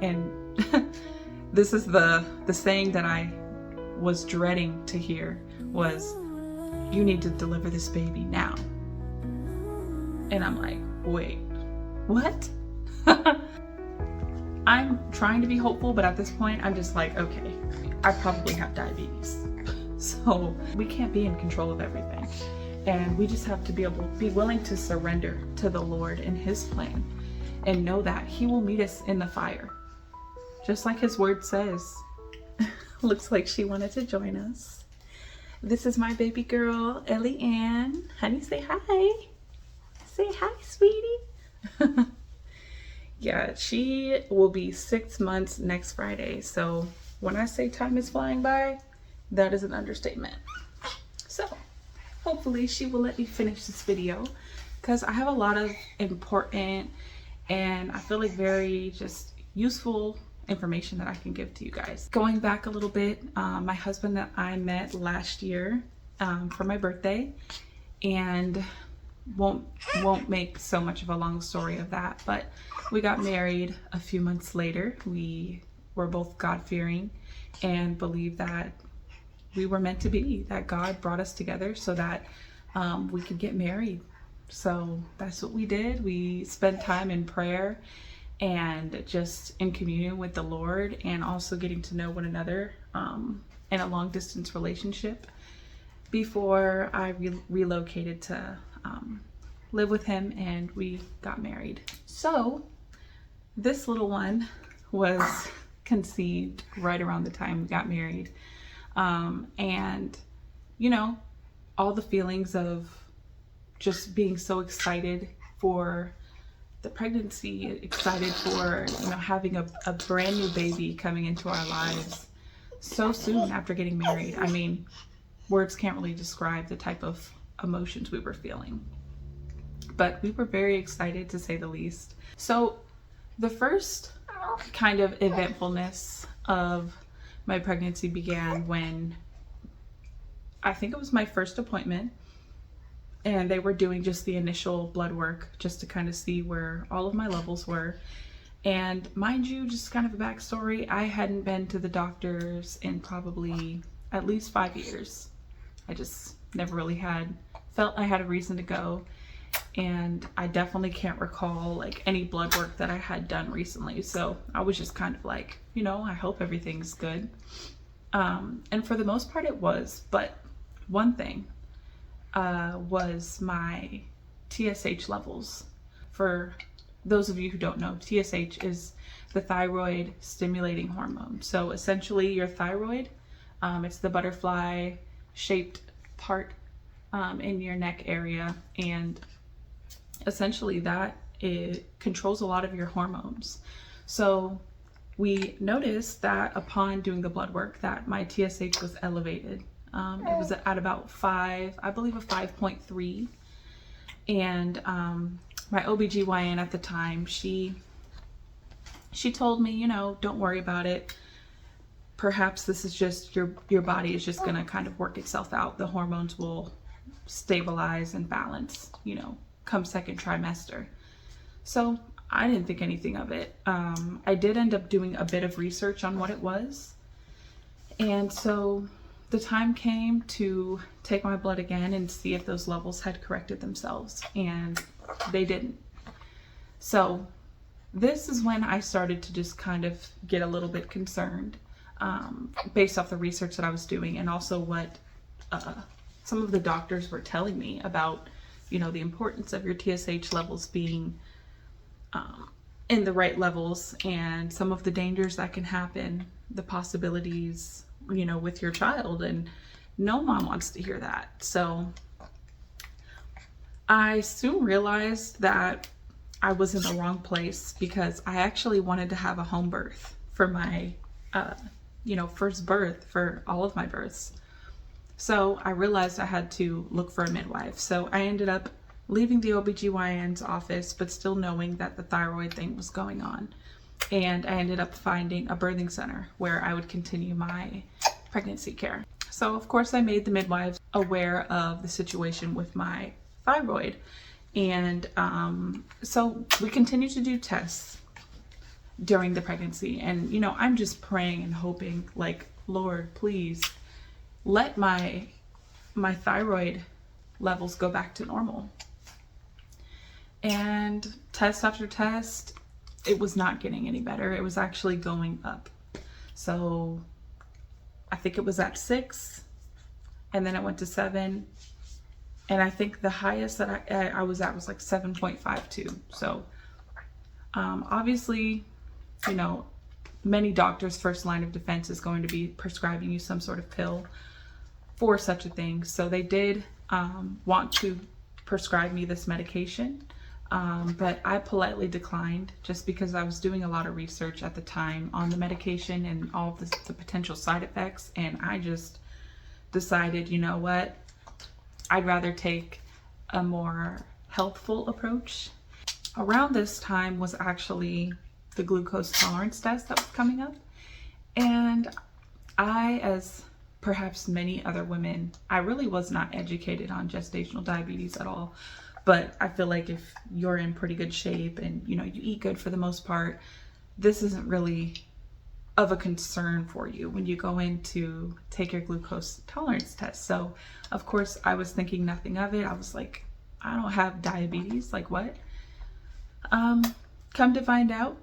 And this is the saying that I was dreading to hear was, you need to deliver this baby now. And I'm like, wait, what? I'm trying to be hopeful, but at this point I'm just like, okay, I probably have diabetes. So we can't be in control of everything. And we just have to be willing to surrender to the Lord and His plan and know that He will meet us in the fire. Just like His word says. Looks like she wanted to join us. This is my baby girl, Ellie Ann. Honey, say hi. Say hi, sweetie. Yeah, she will be 6 months next Friday. So when I say time is flying by, that is an understatement. So hopefully she will let me finish this video because I have a lot of important and I feel like very just useful information that I can give to you guys. Going back a little bit, my husband that I met last year for my birthday, and won't make so much of a long story of that, but we got married a few months later. We were both God-fearing and believed that we were meant to be, that God brought us together so that we could get married. So that's what we did. We spent time in prayer and just in communion with the Lord, and also getting to know one another in a long distance relationship before I relocated to live with him, and we got married. So this little one was conceived right around the time we got married. And you know, all the feelings of just being so excited for the pregnancy, excited for, you know, having a brand new baby coming into our lives so soon after getting married. I mean, words can't really describe the type of emotions we were feeling, but we were very excited, to say the least. So the first kind of eventfulness of my pregnancy began when I think it was my first appointment, and they were doing just the initial blood work just to kind of see where all of my levels were. And mind you, just kind of a backstory, I hadn't been to the doctors in probably at least 5 years. I just never really felt I had a reason to go. And I definitely can't recall like any blood work that I had done recently. So I was just kind of like, you know, I hope everything's good. And for the most part it was, but one thing was my TSH levels. For those of you who don't know, TSH is the thyroid stimulating hormone. So essentially your thyroid, it's the butterfly shaped part in your neck area, and essentially that it controls a lot of your hormones. So we noticed that upon doing the blood work that my TSH was elevated. It was at about 5, I believe a 5.3. And my OBGYN at the time, she told me, you know, don't worry about it. Perhaps this is just your body is just going to kind of work itself out. The hormones will stabilize and balance, you know, come second trimester. So I didn't think anything of it. I did end up doing a bit of research on what it was. And so the time came to take my blood again and see if those levels had corrected themselves, and they didn't. So this is when I started to just kind of get a little bit concerned, based off the research that I was doing, and also what some of the doctors were telling me about, you know, the importance of your TSH levels being in the right levels, and some of the dangers that can happen, the possibilities, you know, with your child. And no mom wants to hear that. So I soon realized that I was in the wrong place, because I actually wanted to have a home birth for my you know, first birth, for all of my births. So I realized I had to look for a midwife. So I ended up leaving the OBGYN's office, but still knowing that the thyroid thing was going on. And I ended up finding a birthing center where I would continue my pregnancy care. So of course I made the midwives aware of the situation with my thyroid. And so we continued to do tests. during the pregnancy. And, I'm just praying and hoping, like, Lord, please let my thyroid levels go back to normal. And test after test, it was not getting any better. It was actually going up. So I think it was at 6, and then it went to 7. And I think the highest that I was at was like 7.52. So obviously, many doctors' first line of defense is going to be prescribing you some sort of pill for such a thing. So they did want to prescribe me this medication, but I politely declined just because I was doing a lot of research at the time on the medication and all of the potential side effects. And I just decided, you know what? I'd rather take a more healthful approach. Around this time was actually the glucose tolerance test that was coming up. And I, as perhaps many other women, I really was not educated on gestational diabetes at all. But I feel like if you're in pretty good shape and, you eat good for the most part, this isn't really of a concern for you when you go in to take your glucose tolerance test. So of course I was thinking nothing of it. I was like, I don't have diabetes, like what? Come to find out,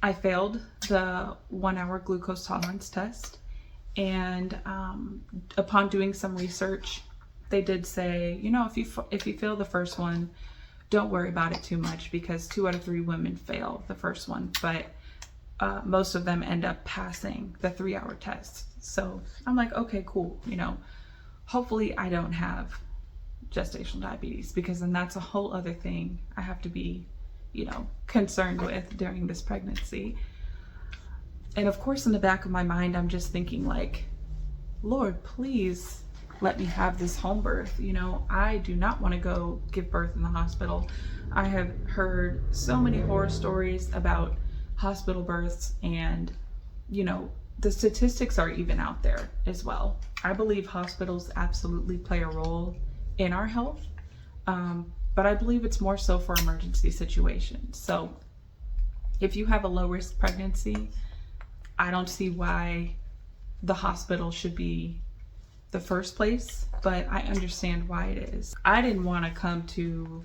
I failed the 1-hour glucose tolerance test. And upon doing some research, they did say, if you fail the first one, don't worry about it too much, because 2 out of 3 women fail the first one, but most of them end up passing the 3-hour test. So I'm like, okay, cool. Hopefully I don't have gestational diabetes, because then that's a whole other thing I have to be, concerned with during this pregnancy. And of course, in the back of my mind, I'm just thinking like, Lord, please let me have this home birth. I do not want to go give birth in the hospital. I have heard so many horror stories about hospital births, and the statistics are even out there as well. I believe hospitals absolutely play a role in our health, but I believe it's more so for emergency situations. So if you have a low risk pregnancy, I don't see why the hospital should be the first place, but I understand why it is. I didn't want to come to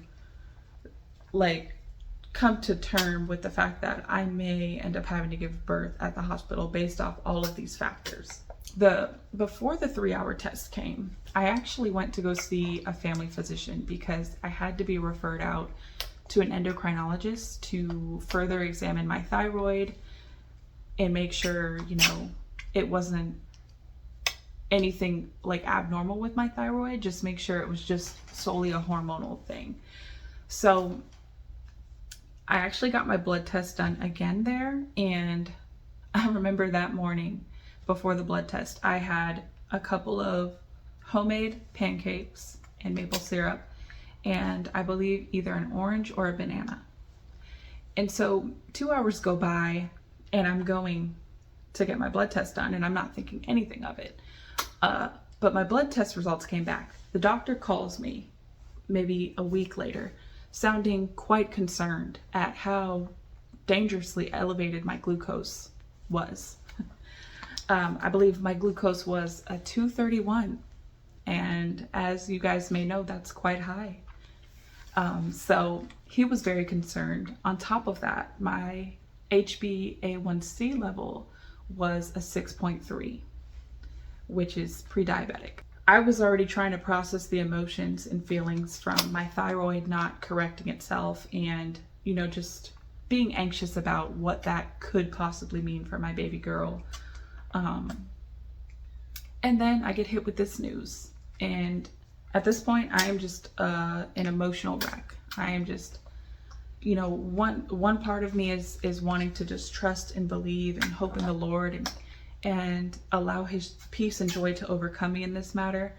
term with the fact that I may end up having to give birth at the hospital based off all of these factors. Before the 3-hour test came, I actually went to go see a family physician because I had to be referred out to an endocrinologist to further examine my thyroid and make sure, it wasn't anything like abnormal with my thyroid, just make sure it was just solely a hormonal thing. So I actually got my blood test done again there, and I remember that morning before the blood test, I had a couple of homemade pancakes and maple syrup, and I believe either an orange or a banana. And so 2 hours go by, and I'm going to get my blood test done, and I'm not thinking anything of it. But my blood test results came back. The doctor calls me maybe a week later, sounding quite concerned at how dangerously elevated my glucose was. I believe my glucose was a 231, and as you guys may know, that's quite high. So he was very concerned. On top of that, my HbA1c level was a 6.3, which is pre-diabetic. I was already trying to process the emotions and feelings from my thyroid not correcting itself, and just being anxious about what that could possibly mean for my baby girl. And then I get hit with this news, and at this point I am just an emotional wreck. I am just, one part of me is wanting to just trust and believe and hope in the Lord and allow his peace and joy to overcome me in this matter.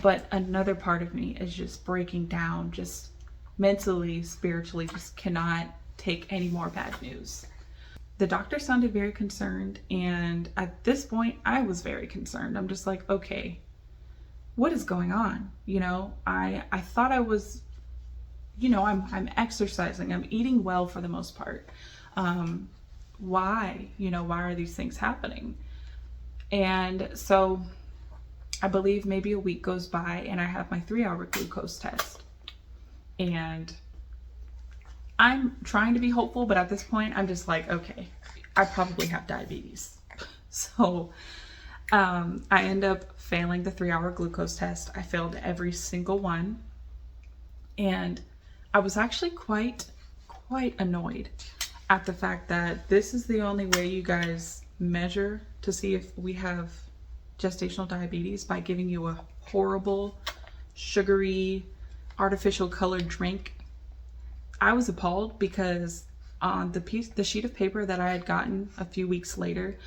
But another part of me is just breaking down, just mentally, spiritually, just cannot take any more bad news. The doctor sounded very concerned, and at this point I was very concerned. I'm just like, okay, what is going on? I thought I was, I'm exercising, I'm eating well for the most part. why, why are these things happening? And so I believe maybe a week goes by and I have my 3-hour glucose test. And I'm trying to be hopeful, but at this point I'm just like, okay, I probably have diabetes. So I end up failing the 3-hour glucose test. I failed every single one. And I was actually quite annoyed at the fact that this is the only way you guys measure to see if we have gestational diabetes, by giving you a horrible, sugary, artificial colored drink. I was appalled because on the sheet of paper that I had gotten a few weeks later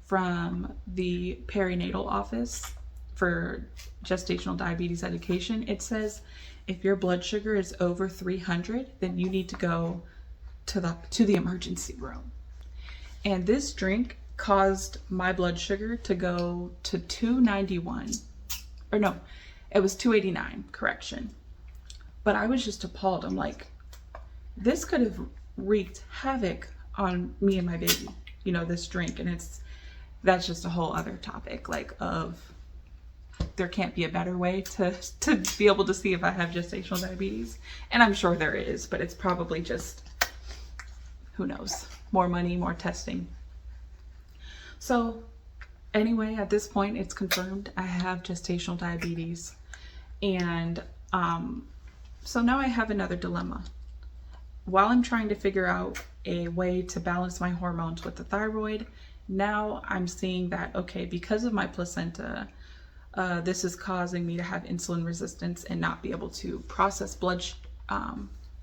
from the perinatal office for gestational diabetes education, it says if your blood sugar is over 300, then you need to go to the emergency room. And this drink caused my blood sugar to go to 291, or no, it was 289, correction. But I was just appalled. I'm like, this could have wreaked havoc on me and my baby, this drink. And that's just a whole other topic, like of there can't be a better way to be able to see if I have gestational diabetes. And I'm sure there is, but it's probably just, who knows, more money, more testing. So anyway, at this point, it's confirmed I have gestational diabetes. And so now I have another dilemma. While I'm trying to figure out a way to balance my hormones with the thyroid, now I'm seeing that, okay, because of my placenta, this is causing me to have insulin resistance and not be able to process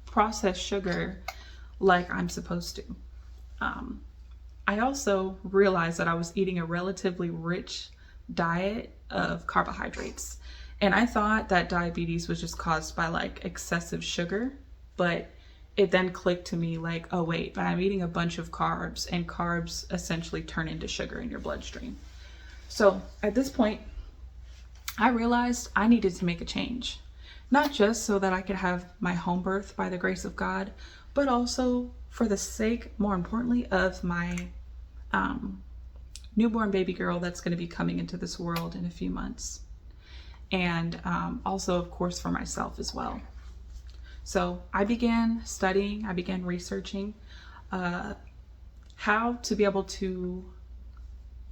process sugar like I'm supposed to. I also realized that I was eating a relatively rich diet of carbohydrates. And I thought that diabetes was just caused by like excessive sugar, but it then clicked to me like, oh wait, but I'm eating a bunch of carbs, and carbs essentially turn into sugar in your bloodstream. So at this point, I realized I needed to make a change, not just so that I could have my home birth by the grace of God, but also for the sake, more importantly, of my newborn baby girl that's going to be coming into this world in a few months. And also, of course, for myself as well. So I began studying, I began researching how to be able to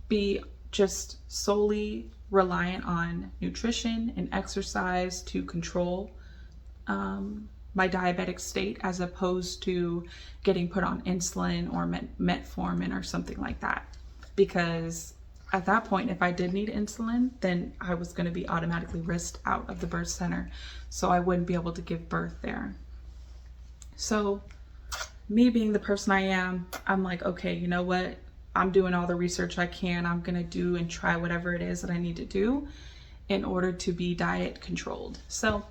be just solely reliant on nutrition and exercise to control my diabetic state, as opposed to getting put on insulin or metformin or something like that. Because at that point, if I did need insulin, then I was going to be automatically risked out of the birth center, so I wouldn't be able to give birth there. So me being the person I am, I'm like, okay, you know what? I'm doing all the research I can. I'm going to do and try whatever it is that I need to do in order to be diet controlled. So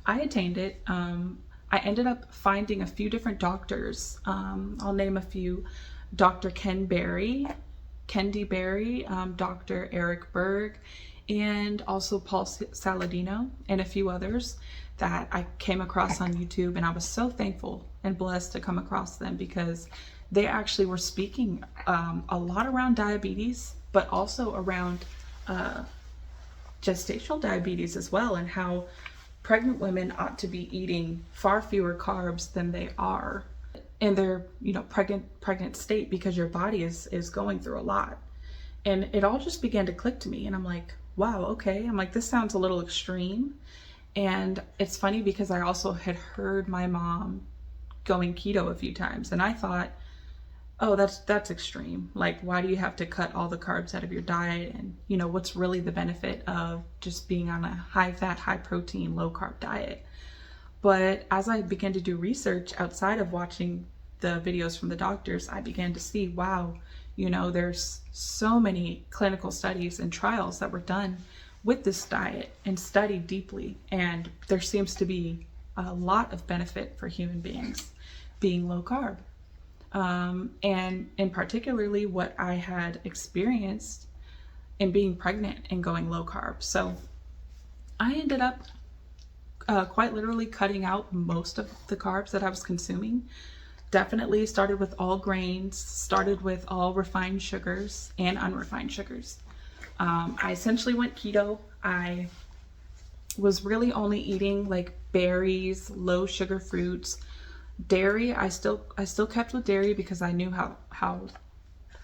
I attained it. I ended up finding a few different doctors. I'll name a few: Dr. Kendi Berry, Dr. Eric Berg, and also Paul Saladino, and a few others that I came across on YouTube. And I was so thankful and blessed to come across them, because they actually were speaking a lot around diabetes, but also around gestational diabetes as well, and how pregnant women ought to be eating far fewer carbs than they are in their pregnant state, because your body is going through a lot. And it all just began to click to me, and I'm like, wow, okay. I'm like, this sounds a little extreme. And it's funny because I also had heard my mom going keto a few times, and I thought, oh, that's extreme. Like, why do you have to cut all the carbs out of your diet? And what's really the benefit of just being on a high fat, high protein, low carb diet? But as I began to do research outside of watching the videos from the doctors, I began to see, wow, there's so many clinical studies and trials that were done with this diet and studied deeply. And there seems to be a lot of benefit for human beings being low carb. And in particularly what I had experienced in being pregnant and going low carb. So I ended up quite literally cutting out most of the carbs that I was consuming Definitely started with all grains, started with all refined sugars and unrefined sugars. I essentially went keto. I was really only eating like berries, low sugar fruits. Dairy, I still kept with dairy because I knew how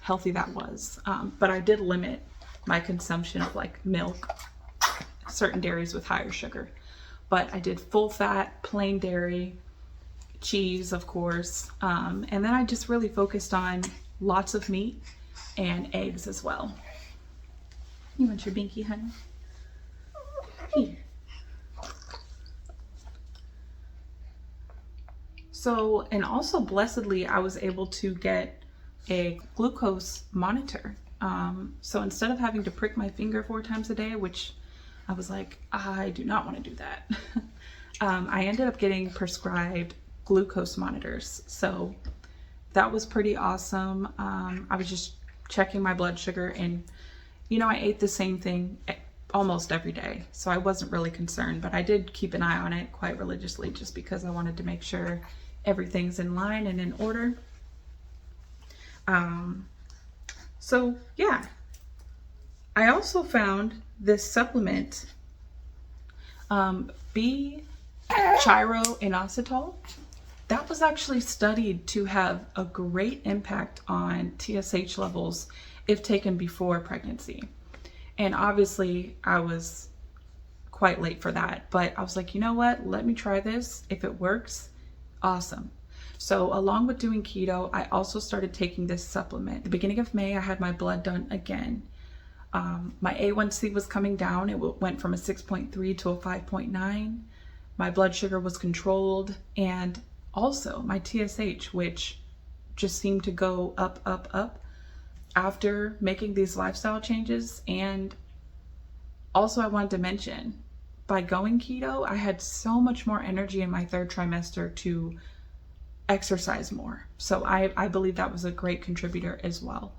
healthy that was. But I did limit my consumption of like milk, certain dairies with higher sugar. But I did full fat, plain dairy, cheese, of course. And then I just really focused on lots of meat and eggs as well. You want your binky, honey? Here. So, and also blessedly, I was able to get a glucose monitor. So instead of having to prick my finger 4 times a day, which I was like, I do not want to do that. I ended up getting prescribed glucose monitors. So that was pretty awesome. I was just checking my blood sugar, and you know, I ate the same thing almost every day. So I wasn't really concerned, but I did keep an eye on it quite religiously just because I wanted to make sure everything's in line and in order. So yeah, I also found this supplement, B-chiroinositol. That was actually studied to have a great impact on TSH levels if taken before pregnancy. And obviously I was quite late for that, but I was like, you know what, let me try this. If it works, awesome. So along with doing keto, I also started taking this supplement. At the beginning of May, I had my blood done again. My A1C was coming down. It went from a 6.3 to a 5.9. My blood sugar was controlled, and also my TSH, which just seemed to go up, up, up after making these lifestyle changes. And also I wanted to mention, by going keto, I had so much more energy in my 3rd trimester to exercise more. So I believe that was a great contributor as well.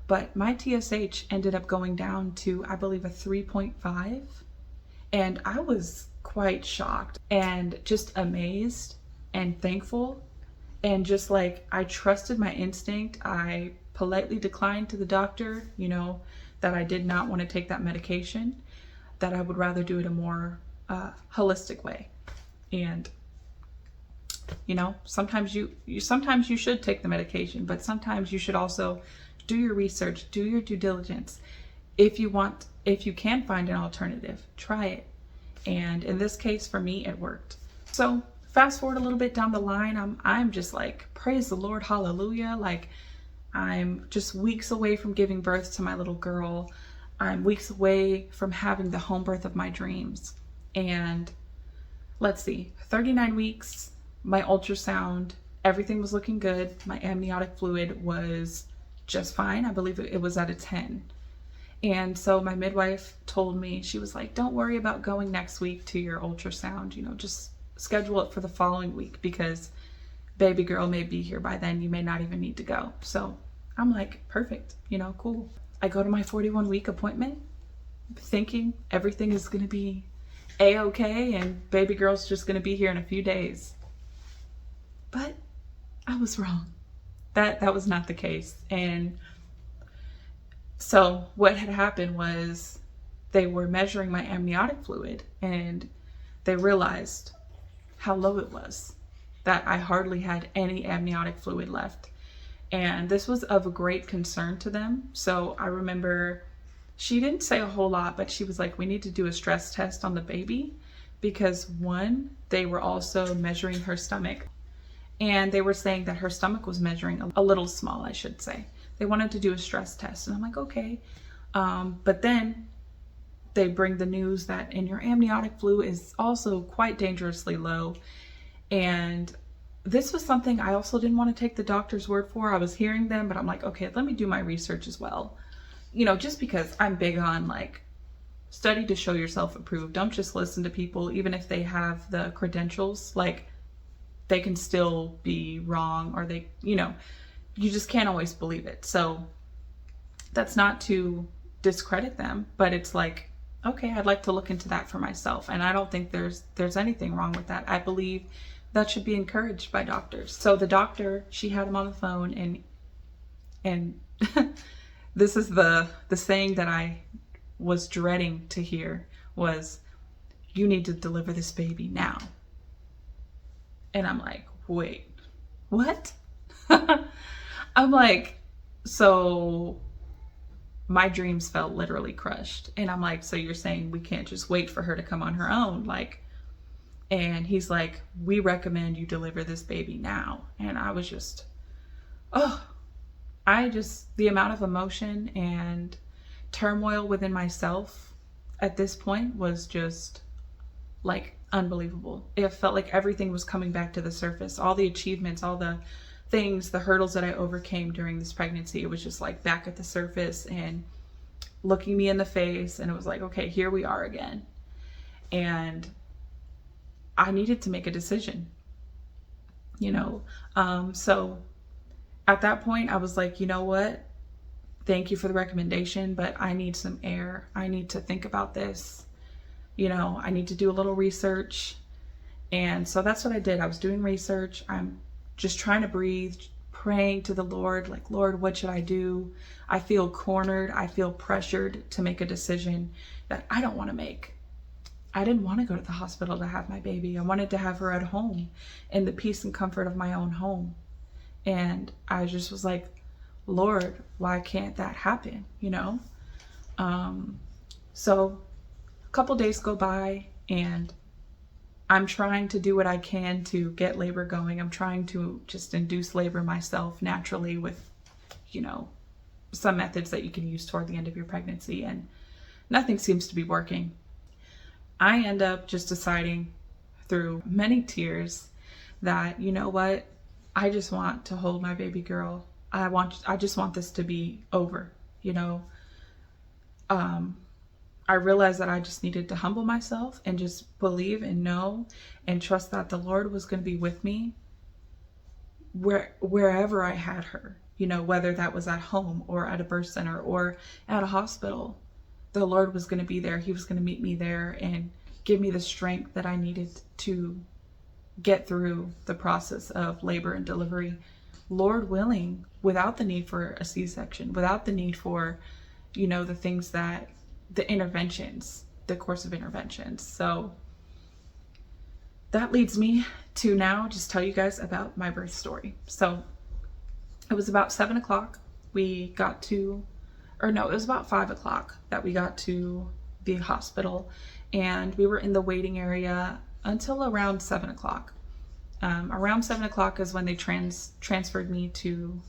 But my TSH ended up going down to, I believe, a 3.5. And I was quite shocked and just amazed and thankful. And just like, I trusted my instinct. I politely declined to the doctor, you know, that I did not want to take that medication, that I would rather do it a more holistic way. And you know, sometimes you should take the medication, but sometimes you should also do your research, do your due diligence. If you can find an alternative, try it. And in this case, for me, it worked. So fast forward a little bit down the line, I'm just like, praise the Lord, hallelujah. Like, I'm just weeks away from giving birth to my little girl. I'm weeks away from having the home birth of my dreams. And let's see, 39 weeks, my ultrasound, everything was looking good. My amniotic fluid was just fine. I believe it was at a 10. And so my midwife told me, she was like, don't worry about going next week to your ultrasound, you know, just schedule it for the following week because baby girl may be here by then. You may not even need to go. So I'm like, perfect, you know, cool. I go to my 41-week appointment thinking everything is going to be a-okay and baby girl's just going to be here in a few days. But I was wrong. That was not the case. And so what had happened was they were measuring my amniotic fluid and they realized how low it was, that I hardly had any amniotic fluid left. And this was of a great concern to them. So I remember she didn't say a whole lot, but she was like, we need to do a stress test on the baby because one, they were also measuring her stomach. And they were saying that her stomach was measuring a little small, I should say. They wanted to do a stress test. And I'm like, okay. But then they bring the news that in your amniotic fluid is also quite dangerously low. And this was something I also didn't want to take the doctor's word for. I was hearing them, but I'm like, okay, let me do my research as well. You know, just because I'm big on like study to show yourself approved. Don't just listen to people, even if they have the credentials, like they can still be wrong or they, you know, you just can't always believe it. So that's not to discredit them, but it's like, okay, I'd like to look into that for myself. And I don't think there's anything wrong with that. I believe that should be encouraged by doctors. So the doctor, she had him on the phone, and this is the saying that I was dreading to hear was, "You need to deliver this baby now." And I'm like, wait, what? I'm like, so my dreams felt literally crushed. And I'm like, so you're saying we can't just wait for her to come on her own? Like, and he's like, "We recommend you deliver this baby now." And I was just, the amount of emotion and turmoil within myself at this point was just like unbelievable. It felt like everything was coming back to the surface. All the achievements, all the things, the hurdles that I overcame during this pregnancy, it was just like back at the surface and looking me in the face. And it was like, okay, here we are again. And I needed to make a decision, so at that point I was like, you know what? Thank you for the recommendation, but I need some air. I need to think about this. I need to do a little research. And so that's what I did. I was doing research. I'm just trying to breathe, praying to the Lord, like, Lord, what should I do? I feel cornered. I feel pressured to make a decision that I don't want to make. I didn't want to go to the hospital to have my baby. I wanted to have her at home in the peace and comfort of my own home. And I just was like, Lord, why can't that happen? So a couple days go by and I'm trying to do what I can to get labor going. I'm trying to just induce labor myself naturally with, some methods that you can use toward the end of your pregnancy, and nothing seems to be working. I end up just deciding through many tears that, you know what, I just want to hold my baby girl. I just want this to be over, I realized that I just needed to humble myself and just believe and know and trust that the Lord was going to be with me wherever I had her, whether that was at home or at a birth center or at a hospital. The Lord was going to be there. He was going to meet me there and give me the strength that I needed to get through the process of labor and delivery, Lord willing, without the need for a C-section, without the need for, the things that, the interventions, the course of interventions. So that leads me to now just tell you guys about my birth story. So it was about 7 o'clock. It was about 5 o'clock that we got to the hospital, and we were in the waiting area until around 7 o'clock. Around 7 o'clock is when they transferred me to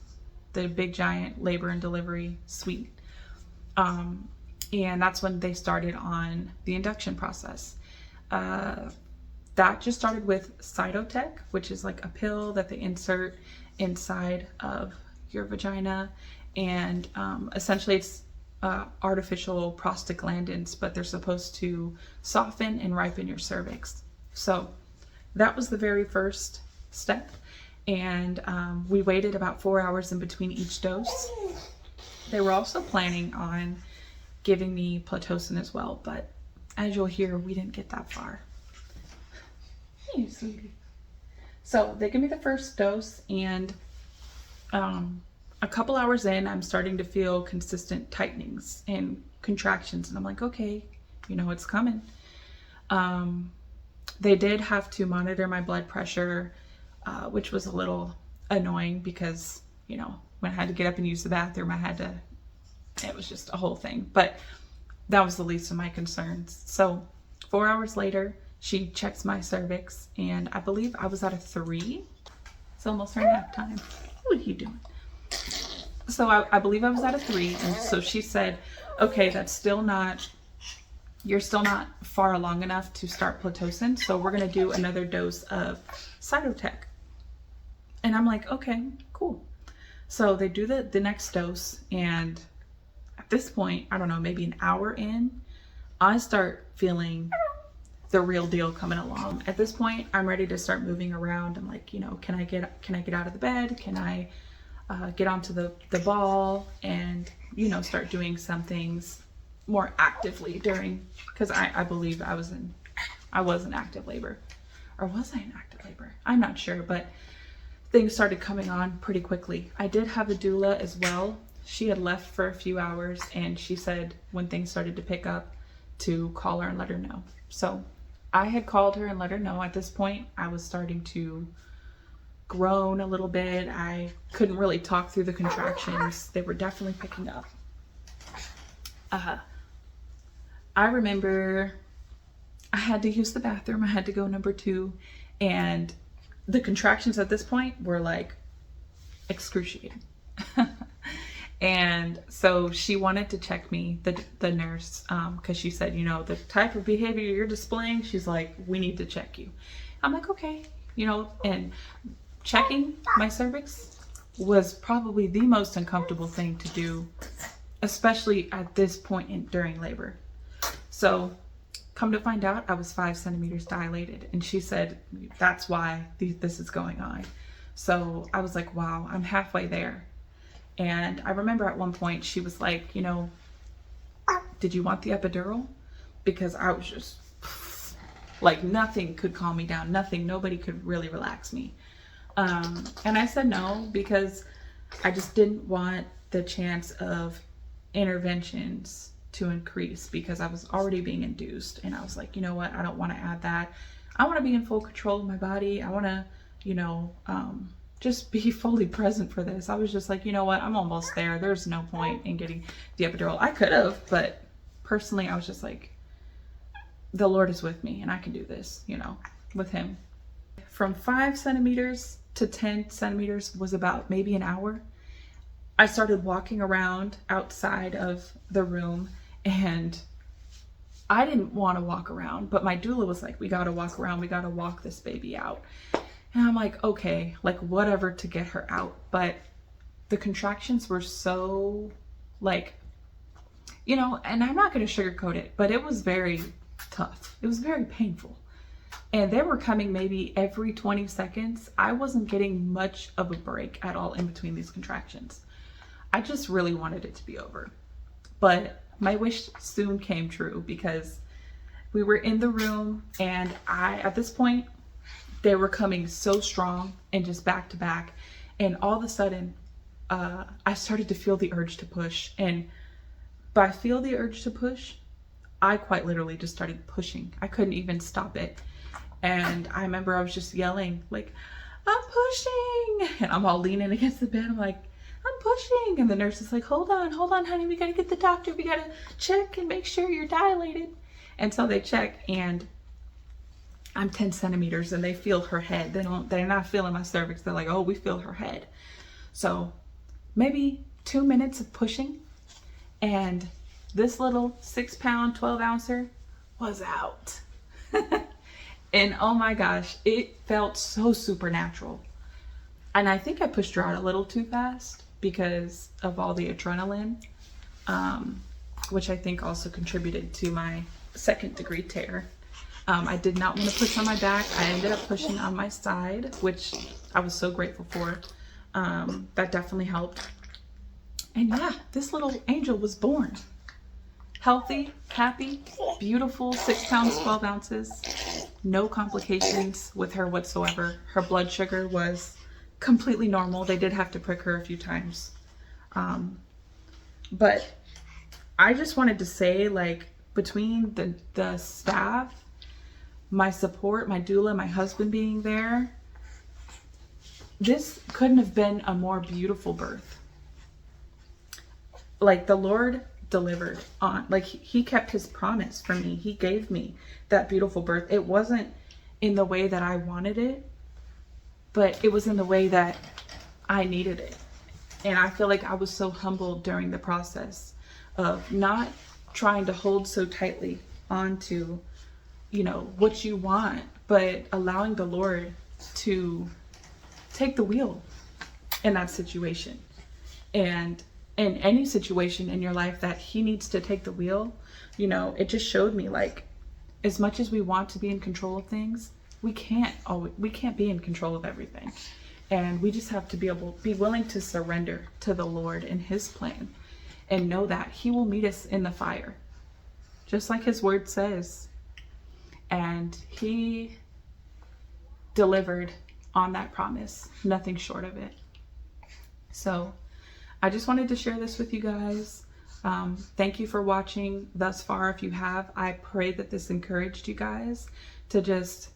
the big giant labor and delivery suite. And that's when they started on the induction process. That just started with Cytotec, which is like a pill that they insert inside of your vagina. And essentially it's artificial prostaglandins, but they're supposed to soften and ripen your cervix. So that was the very first step. And we waited about 4 hours in between each dose. They were also planning on giving me Pitocin as well, but as you'll hear, we didn't get that far. Hey, sweetie. So they give me the first dose, and a couple hours in, I'm starting to feel consistent tightenings and contractions, and I'm like, okay, it's coming. They did have to monitor my blood pressure, which was a little annoying because, when I had to get up and use the bathroom, it was just a whole thing, but that was the least of my concerns. So 4 hours later, she checks my cervix, and I believe I was at a 3. It's almost her nap time. What are you doing? So I believe I was at a 3, and so she said, okay, you're still not far along enough to start Pitocin, so we're gonna do another dose of Cytotec. And I'm like, okay, cool. So they do the next dose, and at this point, I don't know, maybe an hour in, I start feeling the real deal coming along. At this point, I'm ready to start moving around. I'm like, can I get out of the bed? Can I get onto the ball and, start doing some things more actively because I believe I was in active labor. or was I in active labor? I'm not sure, but things started coming on pretty quickly. I did have a doula as well. She had left for a few hours, and she said when things started to pick up to call her and let her know. So I had called her and let her know. At this point, I was starting to groan a little bit. I couldn't really talk through the contractions. They were definitely picking up. I remember I had to use the bathroom. I had to go number 2, and the contractions at this point were like excruciating. And so she wanted to check me, the nurse, because she said, you know, the type of behavior you're displaying, she's like, we need to check you. I'm like, okay, you know, and checking my cervix was probably the most uncomfortable thing to do, especially at this point during labor. So come to find out, I was 5 centimeters dilated, and she said, that's why this is going on. So I was like, wow, I'm halfway there. And I remember at one point she was like, you know, did you want the epidural? Because I was just like, nothing could calm me down. Nobody could really relax me. And I said no, because I just didn't want the chance of interventions to increase, because I was already being induced. And I was like, you know what? I don't want to add that. I want to be in full control of my body. I want to, you know, just be fully present for this. I was just like, you know what? I'm almost there. There's no point in getting the epidural. I could have, but personally, I was just like, the Lord is with me and I can do this, you know, with him. From 5 centimeters to 10 centimeters was about maybe an hour. I started walking around outside of the room, and I didn't want to walk around, but my doula was like, we got to walk around. We got to walk this baby out. And I'm like, okay, like whatever to get her out. But the contractions were so like, you know, and I'm not going to sugarcoat it, but it was very tough. It was very painful. And they were coming maybe every 20 seconds. I wasn't getting much of a break at all in between these contractions. I just really wanted it to be over. But my wish soon came true, because we were in the room, and at this point, they were coming so strong and just back to back. And all of a sudden, I started to feel the urge to push. And by feel the urge to push, I quite literally just started pushing. I couldn't even stop it. And I remember I was just yelling, like, I'm pushing. And I'm all leaning against the bed. I'm like, I'm pushing. And the nurse is like, hold on, honey. We got to get the doctor. We got to check and make sure you're dilated. And so they check, and I'm 10 centimeters, and they feel her head. They're not feeling my cervix. They're like, oh, we feel her head. So maybe 2 minutes of pushing, and this little 6-pound, 12-ouncer was out. And oh my gosh, it felt so supernatural. And I think I pushed her out a little too fast because of all the adrenaline, which I think also contributed to my 2nd-degree tear. I did not want to push on my back. I ended up pushing on my side, which I was so grateful for. That definitely helped. And yeah, this little angel was born. Healthy, happy, beautiful, 6 pounds, 12 ounces. No complications with her whatsoever. Her blood sugar was completely normal. They did have to prick her a few times. But I just wanted to say, like, between the staff, my support, my doula, my husband being there, this couldn't have been a more beautiful birth. Like, the Lord delivered on, like, he kept his promise for me. He gave me that beautiful birth. It wasn't in the way that I wanted it, but it was in the way that I needed it. And I feel like I was so humbled during the process of not trying to hold so tightly onto, you know, what you want, but allowing the Lord to take the wheel in that situation. And in any situation in your life that he needs to take the wheel, you know, it just showed me, like, as much as we want to be in control of things, we can't be in control of everything. And we just have to be willing to surrender to the Lord and his plan, and know that he will meet us in the fire, just like his word says. And he delivered on that promise, nothing short of it. So I just wanted to share this with you guys. Thank you for watching thus far. If you have, I pray that this encouraged you guys to just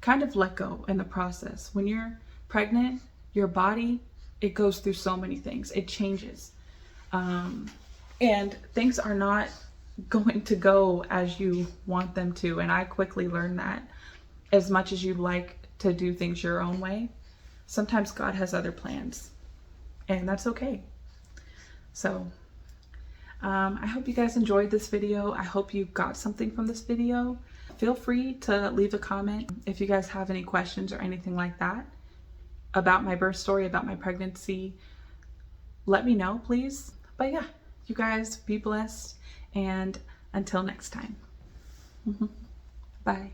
kind of let go in the process. When you're pregnant, your body, it goes through so many things. It changes. And things are not going to go as you want them to. And I quickly learned that as much as you like to do things your own way, sometimes God has other plans, and that's okay. So I hope you guys enjoyed this video. I hope you got something from this video. Feel free to leave a comment if you guys have any questions or anything like that about my birth story, about my pregnancy. Let me know, please. But yeah, you guys be blessed, and until next time. Bye.